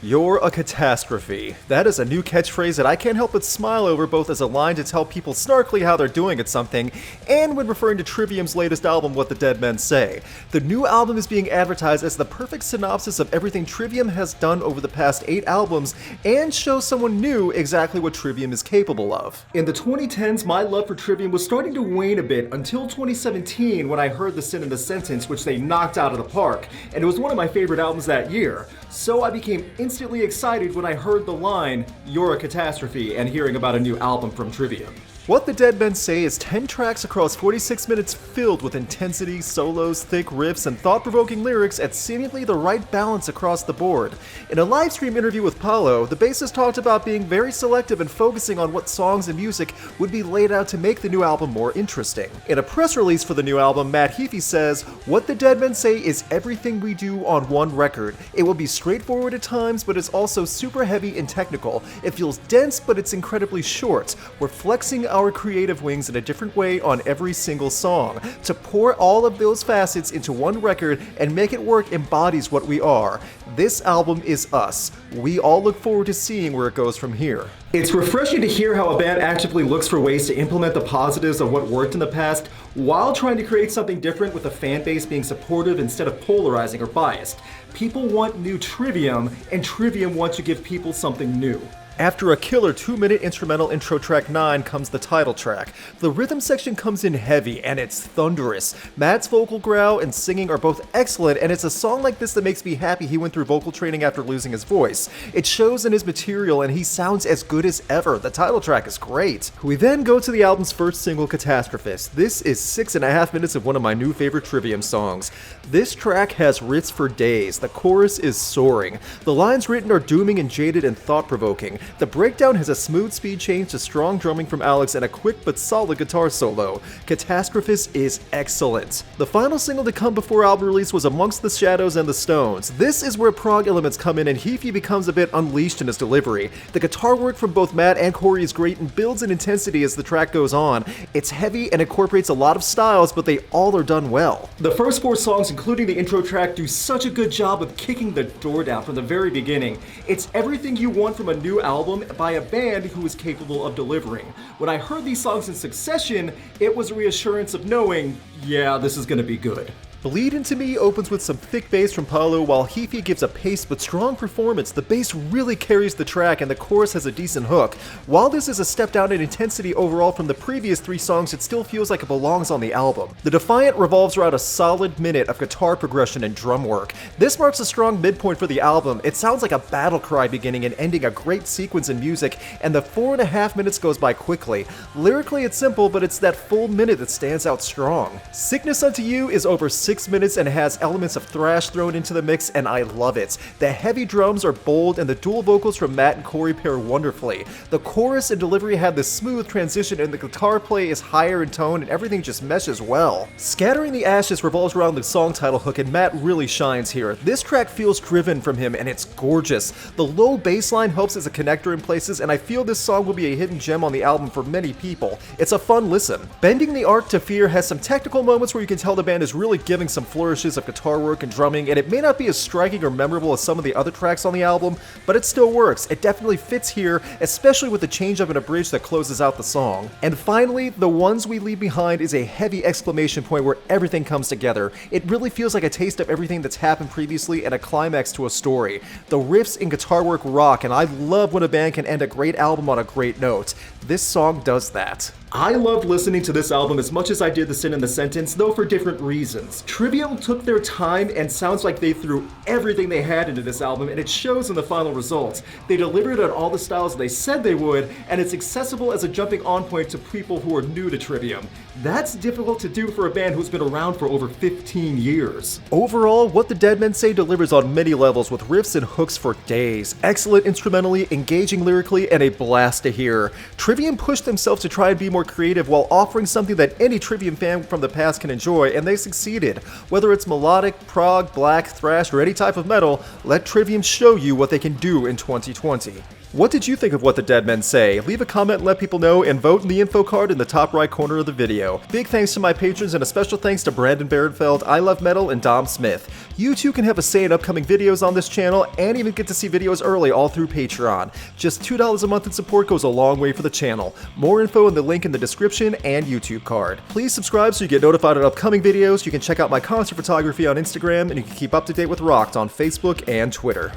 You're a catastrophe. That is a new catchphrase that I can't help but smile over, both as a line to tell people snarkily how they're doing at something, and when referring to Trivium's latest album, What the Dead Men Say. The new album is being advertised as the perfect synopsis of everything Trivium has done over the past 8 albums, and shows someone new exactly what Trivium is capable of. In the 2010s, my love for Trivium was starting to wane a bit until 2017 when I heard The Sin in the Sentence, which they knocked out of the park, and it was one of my favorite albums that year. So I became instantly excited when I heard the line, "You're a catastrophe," and hearing about a new album from Trivium. What the Dead Men Say is 10 tracks across 46 minutes filled with intensity, solos, thick riffs, and thought-provoking lyrics at seemingly the right balance across the board. In a live stream interview with Paulo, the bassist talked about being very selective and focusing on what songs and music would be laid out to make the new album more interesting. In a press release for the new album, Matt Heafy says, "What the Dead Men Say is everything we do on one record. It will be straightforward at times, but it's also super heavy and technical. It feels dense, but it's incredibly short. We're flexing our creative wings in a different way on every single song. To pour all of those facets into one record and make it work embodies what we are. This album is us. We all look forward to seeing where it goes from here." It's refreshing to hear how a band actively looks for ways to implement the positives of what worked in the past while trying to create something different, with a fan base being supportive instead of polarizing or biased. People want new Trivium, and Trivium wants to give people something new. After a killer 2-minute instrumental intro track 9 comes the title track. The rhythm section comes in heavy, and it's thunderous. Matt's vocal growl and singing are both excellent, and it's a song like this that makes me happy he went through vocal training after losing his voice. It shows in his material, and he sounds as good as ever. The title track is great. We then go to the album's first single, Catastrophist. This is 6.5 minutes of one of my new favorite Trivium songs. This track has riffs for days. The chorus is soaring. The lines written are dooming and jaded and thought-provoking. The breakdown has a smooth speed change to strong drumming from Alex and a quick but solid guitar solo. Catastrophist is excellent. The final single to come before album release was Amongst the Shadows and the Stones. This is where prog elements come in and Heafy becomes a bit unleashed in his delivery. The guitar work from both Matt and Corey is great and builds in intensity as the track goes on. It's heavy and incorporates a lot of styles, but they all are done well. The first 4 songs, including the intro track, do such a good job of kicking the door down from the very beginning. It's everything you want from a new album by a band who is capable of delivering. When I heard these songs in succession, it was a reassurance of knowing, yeah, this is gonna be good. Bleed Into Me opens with some thick bass from Paulo, while Heafy gives a paced but strong performance. The bass really carries the track, and the chorus has a decent hook. While this is a step down in intensity overall from the previous 3 songs, it still feels like it belongs on the album. The Defiant revolves around a solid minute of guitar progression and drum work. This marks a strong midpoint for the album. It sounds like a battle cry beginning and ending a great sequence in music, and the 4.5 minutes goes by quickly. Lyrically, it's simple, but it's that full minute that stands out strong. Sickness Unto You is over 6 minutes and has elements of thrash thrown into the mix, and I love it. The heavy drums are bold, and the dual vocals from Matt and Corey pair wonderfully. The chorus and delivery have this smooth transition, and the guitar play is higher in tone, and everything just meshes well. Scattering the Ashes revolves around the song title hook, and Matt really shines here. This track feels driven from him, and it's gorgeous. The low bass line helps as a connector in places, and I feel this song will be a hidden gem on the album for many people. It's a fun listen. Bending the Arc to Fear has some technical moments where you can tell the band is really giving some flourishes of guitar work and drumming, and it may not be as striking or memorable as some of the other tracks on the album, but it still works. It definitely fits here, especially with the change up in a bridge that closes out the song. And finally, The Ones We Leave Behind is a heavy exclamation point where everything comes together. It really feels like a taste of everything that's happened previously and a climax to a story. The riffs and guitar work rock, and I love when a band can end a great album on a great note. This song does that. I loved listening to this album as much as I did The Sin in the Sentence, though for different reasons. Trivium took their time and sounds like they threw everything they had into this album, and it shows in the final results. They delivered on all the styles they said they would, and it's accessible as a jumping on point to people who are new to Trivium. That's difficult to do for a band who's been around for over 15 years. Overall, What the Dead Men Say delivers on many levels with riffs and hooks for days. Excellent instrumentally, engaging lyrically, and a blast to hear. Trivium pushed themselves to try and be more creative while offering something that any Trivium fan from the past can enjoy, and they succeeded. Whether it's melodic, prog, black, thrash, or any type of metal, let Trivium show you what they can do in 2020. What did you think of What the Dead Men Say? Leave a comment and let people know, and vote in the info card in the top right corner of the video. Big thanks to my patrons, and a special thanks to Brandon Barenfeld, I Love Metal, and Dom Smith. You too can have a say in upcoming videos on this channel, and even get to see videos early all through Patreon. Just $2 a month in support goes a long way for the channel. More info in the link in the description and YouTube card. Please subscribe so you get notified on upcoming videos. You can check out my concert photography on Instagram, and you can keep up to date with Rocked on Facebook and Twitter.